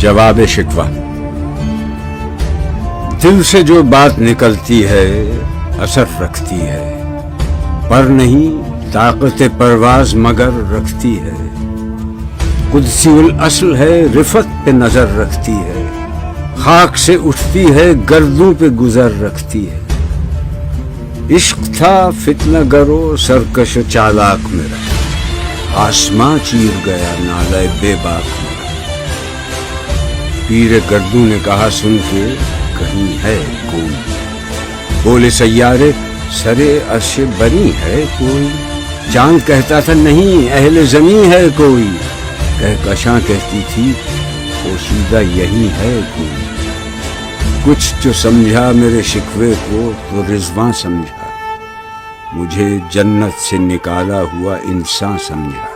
جواب شکوہ۔ دل سے جو بات نکلتی ہے اثر رکھتی ہے، پر نہیں طاقت پرواز مگر رکھتی ہے۔ قدسی الاصل ہے، رفت پہ نظر رکھتی ہے، خاک سے اٹھتی ہے، گردوں پہ گزر رکھتی ہے۔ عشق تھا فتنہ گرو سرکش و چالاک میرا، آسماں چیر گیا نالے بے باک میرا۔ پیر گردوں نے کہا سن کے کہیں ہے کوئی، بولے سیارے سرے عرش بری ہے کوئی۔ چاند کہتا تھا نہیں اہل زمین ہے کوئی، کہکشاں کہتی تھی پوشیدہ یہی ہے کوئی۔ کچھ جو سمجھا میرے شکوے کو تو رضواں سمجھا، مجھے جنت سے نکالا ہوا انسان سمجھا۔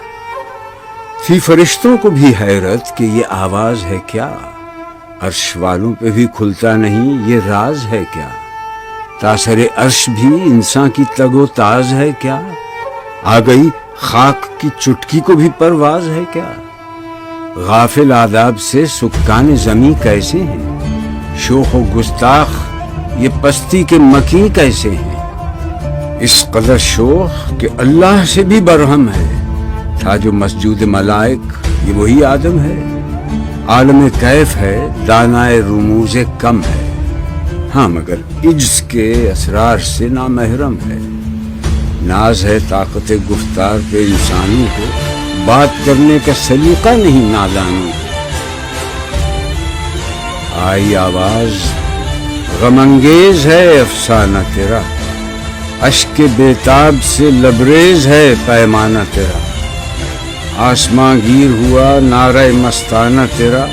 تھی فرشتوں کو بھی حیرت کہ یہ آواز ہے کیا، عرش والوں پہ بھی کھلتا نہیں یہ راز ہے کیا۔ تاثر عرش بھی انسان کی تگ و تاز ہے کیا، آ گئی خاک کی چٹکی کو بھی پرواز ہے کیا۔ غافل آداب سے سکان زمیں کیسے ہیں، شوخ و گستاخ یہ پستی کے مکیں کیسے ہیں۔ اس قدر شوخ کہ اللہ سے بھی برہم ہے، تھا جو مسجود ملائک یہ وہی آدم ہے۔ عالم کیف ہے دانائے رموز کم ہے، ہاں مگر عجز کے اسرار سے نامحرم ہے۔ ناز ہے طاقت گفتار پہ انسانوں کو، بات کرنے کا سلیقہ نہیں نادانوں کو۔ آئی آواز غم انگیز ہے افسانہ تیرا، اشک بیتاب سے لبریز ہے پیمانہ تیرا۔ آسماں گیر ہوا نعرہ مستانہ تیرا،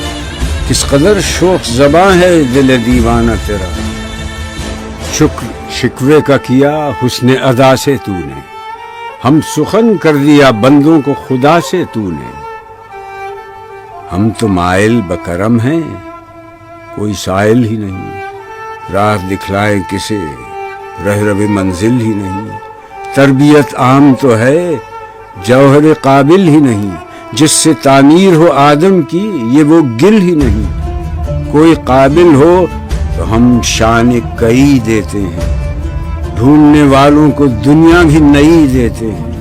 کس قدر شوخ زباں ہے دل دیوانہ تیرا۔ شکر شکوے کا کیا حسن ادا سے تو نے، ہم سخن کر دیا بندوں کو خدا سے تو نے۔ ہم تو مائل بکرم ہیں کوئی سائل ہی نہیں، راہ دکھلائے کسے رہ منزل ہی نہیں۔ تربیت عام تو ہے جوہر قابل ہی نہیں، جس سے تعمیر ہو آدم کی یہ وہ گل ہی نہیں۔ کوئی قابل ہو تو ہم شان کئی دیتے ہیں، ڈھونڈنے والوں کو دنیا بھی نئی دیتے ہیں۔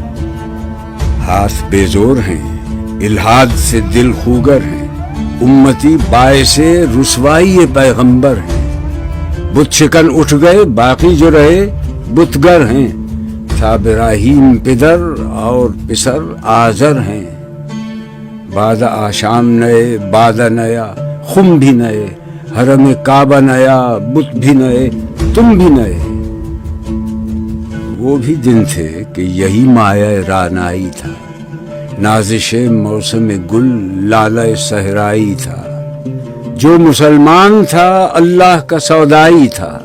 ہاتھ بے زور ہیں الہاد سے دل خوگر ہیں، امتی باعث رسوائی پیغمبر ہیں۔ بت شکن اٹھ گئے باقی جو رہے بتگر ہیں، تھا ابراہیم پدر اور پسر آزر ہیں۔ بعد آشام نئے بعد نیا خم بھی نئے، حرم کعبہ نیا بت بھی نئے تم بھی نئے۔ وہ بھی دن تھے کہ یہی مایہ رانائی تھا، نازش موسم گل لالہ صحرائی تھا۔ جو مسلمان تھا اللہ کا سودائی تھا،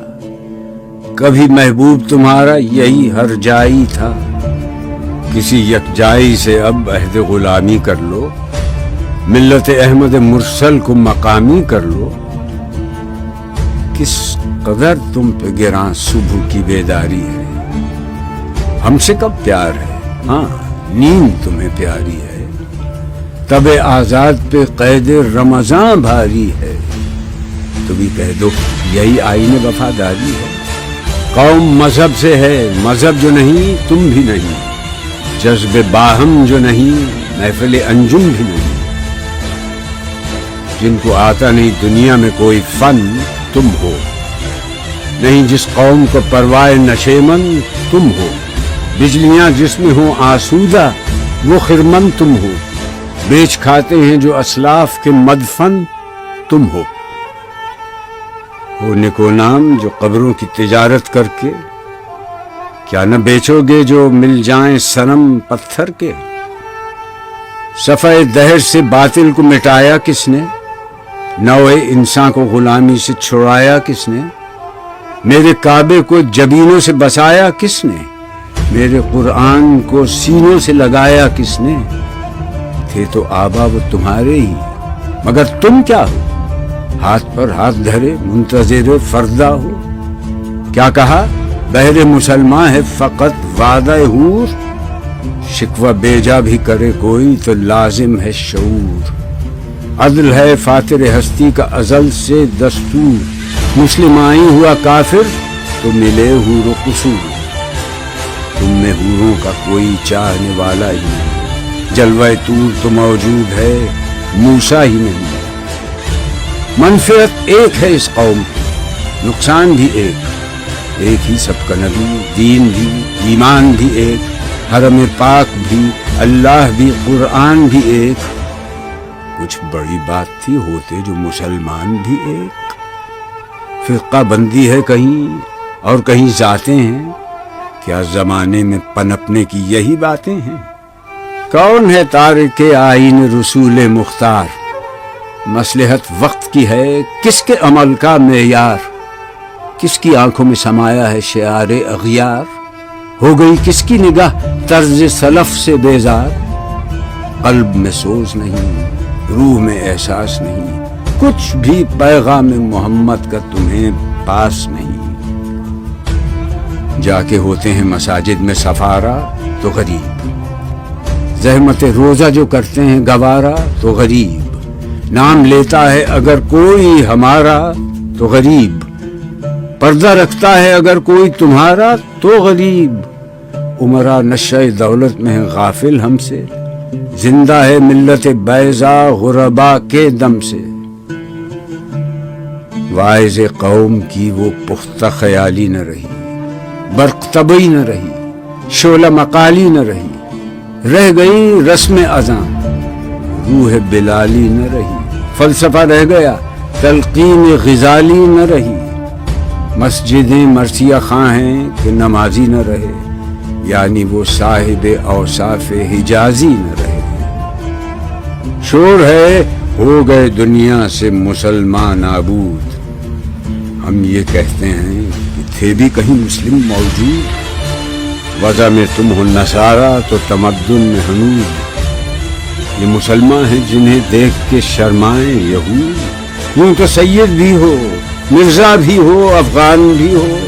کبھی محبوب تمہارا یہی ہر جائی تھا۔ کسی یکجائی سے اب عہد غلامی کر لو، ملت احمد مرسل کو مقامی کر لو۔ کس قدر تم پہ گراں صبح کی بیداری ہے، ہم سے کب پیار ہے ہاں نیند تمہیں پیاری ہے۔ تب آزاد پہ قید رمضاں بھاری ہے، تو بھی کہہ دو یہی آئین وفاداری ہے۔ قوم مذہب سے ہے مذہب جو نہیں تم بھی نہیں، جذب باہم جو نہیں محفل انجم بھی نہیں۔ جن کو آتا نہیں دنیا میں کوئی فن تم ہو، نہیں جس قوم کو پرواہ نشیمن تم ہو۔ بجلیاں جس میں ہوں آسودہ وہ خرمن تم ہو، بیچ کھاتے ہیں جو اسلاف کے مدفن تم ہو۔ نکو نام جو قبروں کی تجارت کر کے، کیا نہ بیچو گے جو مل جائیں صنم پتھر کے۔ صفحہ دہر سے باطل کو مٹایا کس نے، نوع انسان کو غلامی سے چھڑایا کس نے۔ میرے کعبے کو جبینوں سے بسایا کس نے، میرے قرآن کو سینوں سے لگایا کس نے۔ تھے تو آبا وہ تمہارے ہی، مگر تم کیا ہو، ہاتھ پر ہاتھ دھرے منتظر فردا ہو۔ کیا کہا بہر مسلمان ہے فقط وعدہ حور، شکوہ بیجا بھی کرے کوئی تو لازم ہے شعور۔ عدل ہے فاتر ہستی کا ازل سے دستور، مسلم آئی ہوا کافر تو ملے حور و قصور، تم میں حوروں کا کوئی چاہنے والا ہی نہیں، جلوہ طور تو موجود ہے موسیٰ ہی نہیں۔ منفعت ایک ہے اس قوم کی، نقصان بھی ایک ہی سب کا نبی، دین بھی، ایمان بھی ایک، حرم پاک بھی، اللہ بھی، قرآن بھی ایک۔ کچھ بڑی بات تھی ہوتے جو مسلمان بھی ایک۔ فرقہ بندی ہے کہیں اور کہیں ذاتیں ہیں، کیا زمانے میں پنپنے کی یہی باتیں ہیں؟ کون ہے تارک آئین رسول مختار؟ مصلحت وقت کی ہے کس کے عمل کا معیار؟ کس کی آنکھوں میں سمایا ہے شعار اغیار؟ ہو گئی کس کی نگاہ طرز سلف سے بیزار؟ قلب میں سوز نہیں، روح میں احساس نہیں، کچھ بھی پیغام محمد کا تمہیں پاس نہیں۔ جا کے ہوتے ہیں مساجد میں سفارا تو غریب، زحمت روزہ جو کرتے ہیں گوارا تو غریب، نام لیتا ہے اگر کوئی ہمارا تو غریب، پردہ رکھتا ہے اگر کوئی تمہارا تو غریب، عمرہ نشہ دولت میں ہے غافل ہم سے، زندہ ہے ملت بیضا غربا کے دم سے۔ واعظ قوم کی وہ پختہ خیالی نہ رہی، برق طبعی نہ رہی، شعلہ مقالی نہ رہی، رہ گئی رسم اذاں، روح بلالی نہ رہی، فلسفہ رہ گیا، تلقین غزالی نہ رہی، مسجدیں مرثیہ خاں ہیں کہ نمازی نہ رہے، یعنی وہ صاحب اوصاف حجازی نہ رہے۔ شور ہے ہو گئے دنیا سے مسلمان نابود، ہم یہ کہتے ہیں کہ تھے بھی کہیں مسلم موجود، وضع میں تم ہو نصارہ تو تمدن میں حنود، یہ مسلمان ہیں جنہیں دیکھ کے شرمائیں یہود، یوں تو سید بھی ہو، مرزا بھی ہو، افغان بھی ہو،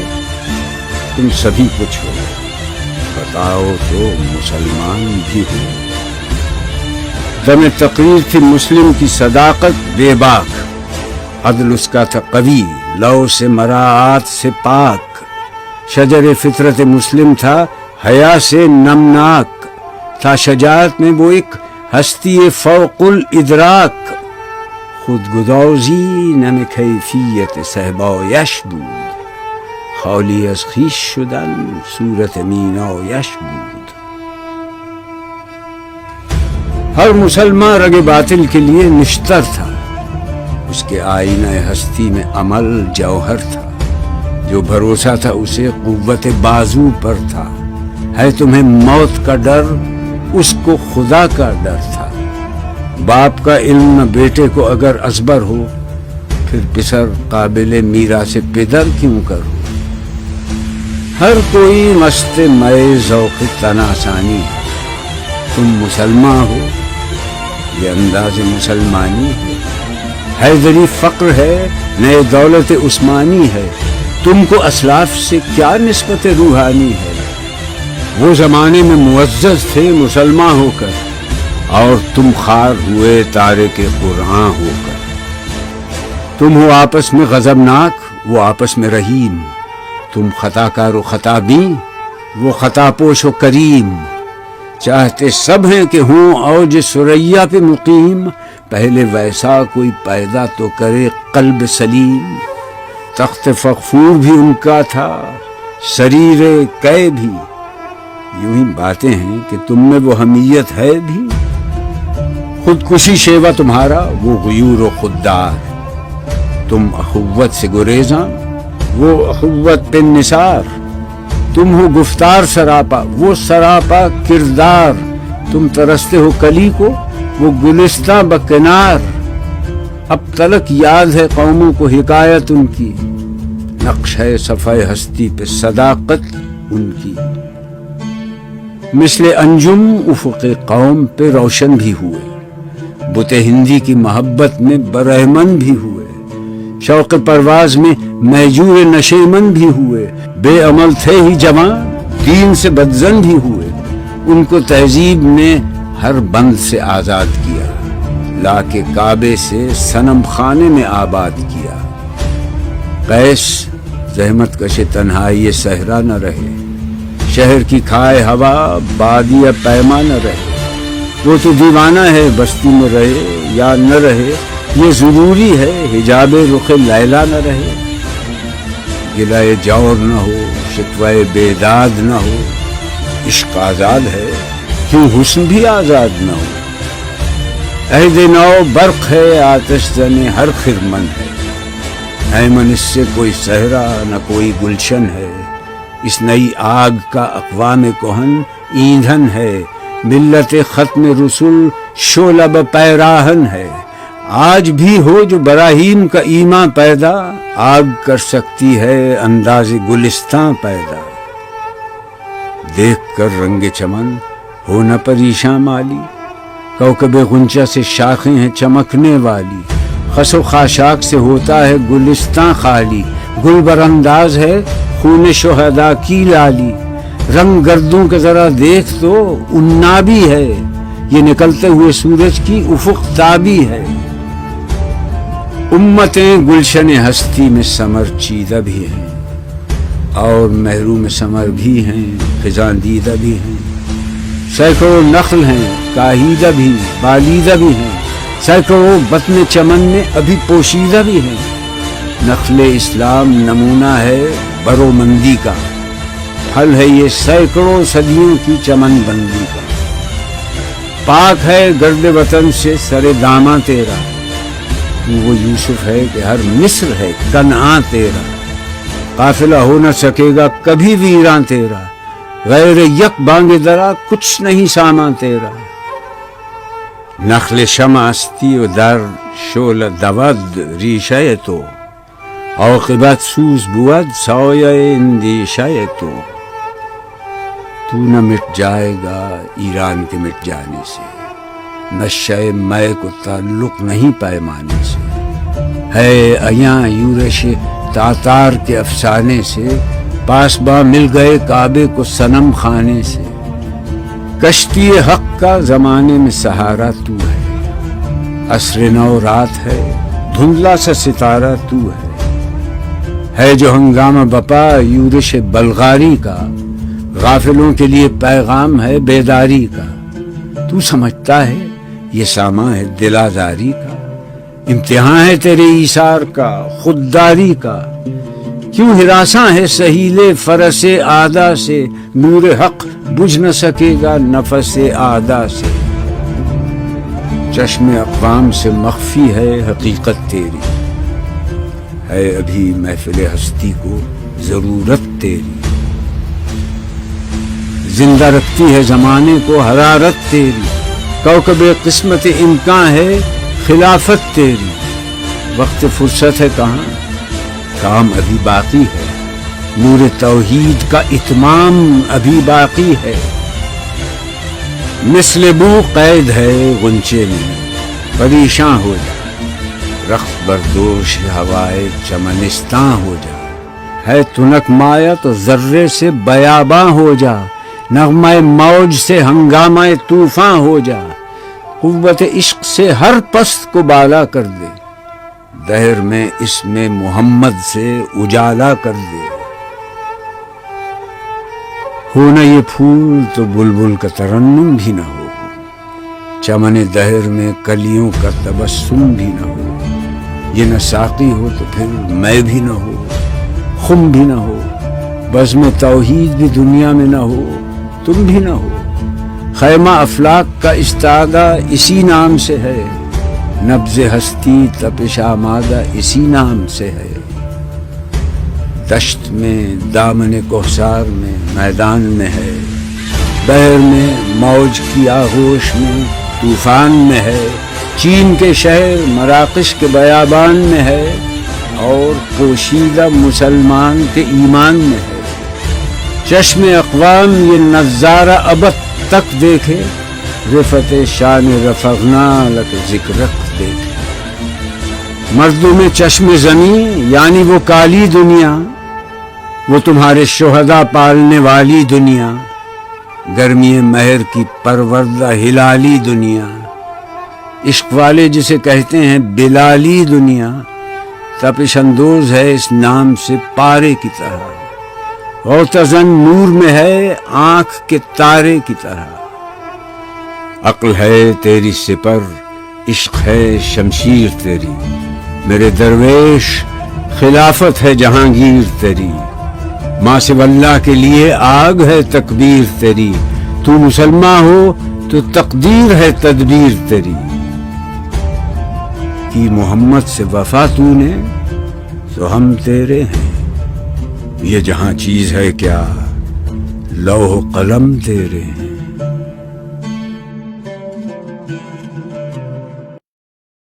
تم سبھی کچھ ہو، بتاؤ تو مسلمان بھی ہو۔ دم تقریر تھی مسلم کی صداقت بے باک، عدل اس کا تھا قوی، لو سے مراعات سے پاک، شجر فطرت مسلم تھا حیا سے نمناک، تھا شجاعت میں وہ ایک ہستی فوق الادراک، خود گدازی نم کیفیت صحبایش بود، خالی از خویش شدن صورت مینایش بود۔ ہر مسلمان رگ باطل کے لیے نشتر تھا، اس کے آئینہ ہستی میں عمل جوہر تھا، جو بھروسہ تھا اسے قوت بازو پر تھا، ہے تمہیں موت کا ڈر، اس کو خدا کا ڈر تھا۔ باپ کا علم نہ بیٹے کو اگر ازبر ہو، پھر پسر قابل میراث پدر کیوں کرو؟ ہر کوئی مست مئے ذوق تناسانی ہے، تم مسلمان ہو یہ انداز مسلمانی ہے، حیدری فقر ہے نئے دولت عثمانی ہے، تم کو اسلاف سے کیا نسبت روحانی ہے؟ وہ زمانے میں معزز تھے مسلمان ہو کر، اور تم خار ہوئے تارک قرآن ہو کر۔ تم ہو آپس میں غضبناک، وہ آپس میں رحیم، تم خطا کار و خطا بین، وہ خطا پوش و کریم، چاہتے سب ہیں کہ ہوں اوج ثریا پہ مقیم، پہلے ویسا کوئی پیدا تو کرے قلب سلیم۔ تخت فغفور بھی ان کا تھا، سریر قے بھی، یوں ہی باتیں ہیں کہ تم میں وہ حمیت ہے بھی، خودکشی شیوا تمہارا وہ غیور و خوددار، تم اخوت سے گریزاں وہ اخوت پہ نثار، تم ہو گفتار سراپا وہ سراپا کردار، تم ترستے ہو کلی کو وہ گلستہ بکنار، اب تلک یاد ہے قوموں کو حکایت ان کی، نقش ہے صفحہ ہستی پہ صداقت ان کی۔ مثل انجم افق قوم پہ روشن بھی ہوئے، بت ہندی کی محبت میں برہمن بھی ہوئے، شوق پرواز میں میجور نشیمن بھی ہوئے، بے عمل تھے ہی جوان دین سے بدزن بھی ہوئے، ان کو تہذیب نے ہر بند سے آزاد کیا، لا کے کعبے سے صنم خانے میں آباد کیا۔ قیس زحمت کش تنہائی صحرا نہ رہے، شہر کی کھائے ہوا بادی پیما نہ رہے۔ وہ تو دیوانہ ہے بستی میں رہے یا نہ رہے، یہ ضروری ہے حجاب رخ لیلا نہ رہے۔ گلائے جور نہ ہو، شکوائے بیداد نہ ہو، عشق آزاد ہے کیوں حسن بھی آزاد نہ ہو۔ عہد نو برق ہے آتش زن ہر خرمن ہے، ایمن اس سے کوئی صحرا نہ کوئی گلشن ہے۔ اس نئی آگ کا اقوام کہن ایندھن ہے، ملت ختم رسول شعلہ پیراہن ہے۔ آج بھی ہو جو براہیم کا ایمان پیدا، آگ کر سکتی ہے انداز گلستان پیدا۔ دیکھ کر رنگ چمن ہو نہ پریشان مالی، کوکب غنچہ سے شاخیں ہیں چمکنے والی۔ خس و خاشاک سے ہوتا ہے گلستان خالی، گل برانداز ہے خون شہداء کی لالی۔ رنگ گردوں کے ذرا دیکھ تو انابی ہے، یہ نکلتے ہوئے سورج کی افق تابی ہے۔ امتیں گلشن ہستی میں سمر چیدہ بھی ہیں، اور محروم ثمر بھی ہیں خزاں دیدہ بھی ہیں۔ سینکڑوں نخل ہیں کاہیدہ بھی بالیدہ بھی ہیں، سینکڑوں بطن چمن میں ابھی پوشیدہ بھی ہیں۔ نخل اسلام نمونہ ہے برو مندی کا، پھل ہے یہ سینکڑوں صدیوں کی چمن بندی کا۔ پاک ہے گرد وطن سے سر داماں تیرا، تو وہ یوسف ہے کہ ہر مصر ہے کنعان تیرا۔ قافلہ ہو نہ سکے گا کبھی ویراں تیرا، غیر یک بانگ درا کچھ نہیں سامان تیرا۔ نخل شمع استی و در شعلہ دود ریشہ تو، عاقبت سوز بود سایہ اندیشہ تو۔ تو نہ مٹ جائے گا ایران کے مٹ جانے سے، نشہ مے کو تعلق نہیں پیمانے سے۔ ہے ایاں یورش تاتار کے افسانے سے، پاسباں مل گئے کعبے کو صنم خانے سے۔ کشتی حق کا زمانے میں سہارا تو ہے، عصر نو رات ہے دھندلا سا ستارہ تو ہے جو ہنگامہ بپا یورش بلغاری کا، غافلوں کے لیے پیغام ہے بیداری کا۔ تو سمجھتا ہے یہ سامان ہے دلازاری کا، امتحان ہے تیرے ایثار کا خودداری کا۔ کیوں ہراساں ہے سہیل فرس آدا سے، نور حق بجھ نہ سکے گا نفس آدا سے۔ چشم اقوام سے مخفی ہے حقیقت تیری، ہے ابھی محفل ہستی کو ضرورت تیری۔ زندہ رکھتی ہے زمانے کو حرارت تیری، کوکب قسمت امکان ہے خلافت تیری۔ وقت فرصت ہے کہاں، کام ابھی باقی ہے، نور توحید کا اتمام ابھی باقی ہے۔ مثل بو قید ہے غنچے میں، پریشاں ہو جا، رخت بردوش ہوائے چمنستاں ہو جا۔ ہے تنک مایا تو ذرے سے بیاباں ہو جا، نغمہ موج سے ہنگامہ طوفاں ہو جا۔ قوت عشق سے ہر پست کو بالا کر دے، دہر میں اس میں محمد سے اجالا کر دے۔ ہونا یہ پھول تو بلبل کا ترنم بھی نہ ہو، چمن دہر میں کلیوں کا تبسم بھی نہ ہو۔ یہ نہ ساقی ہو تو پھر میں بھی نہ ہو، خم بھی نہ ہو، بزم توحید بھی دنیا میں نہ ہو، تم بھی نہ ہو۔ خیمہ افلاک کا استادہ اسی نام سے ہے، نبض ہستی تپش آمادہ اسی نام سے ہے۔ دشت میں دامن کوثر میں میدان میں ہے، بحر میں موج کی آغوش میں طوفان میں ہے۔ چین کے شہر مراکش کے بیابان میں ہے، اور پوشیدہ مسلمان کے ایمان میں ہے۔ چشم اقوام یہ نظارہ ابد تک دیکھے، رفت شان رفعنا لک ذکرک دیکھے۔ مردوں میں چشم زمین یعنی وہ کالی دنیا، وہ تمہارے شہداء پالنے والی دنیا، گرمی مہر کی پروردہ ہلالی دنیا۔ عشق والے جسے کہتے ہیں بلالی دنیا، تپش اندوز ہے اس نام سے پارے کی طرح، غوطہ نور میں ہے آنکھ کے تارے کی طرح۔ عقل ہے تیری سپر، عشق ہے شمشیر تیری، میرے درویش خلافت ہے جہانگیر تیری، ماں سے اللہ کے لیے آگ ہے تکبیر تیری، تو مسلمان ہو تو تقدیر ہے تدبیر تیری، کی محمد سے وفا تو نے تو ہم تیرے ہیں، یہ جہاں چیز ہے کیا لوح و قلم تیرے ہیں۔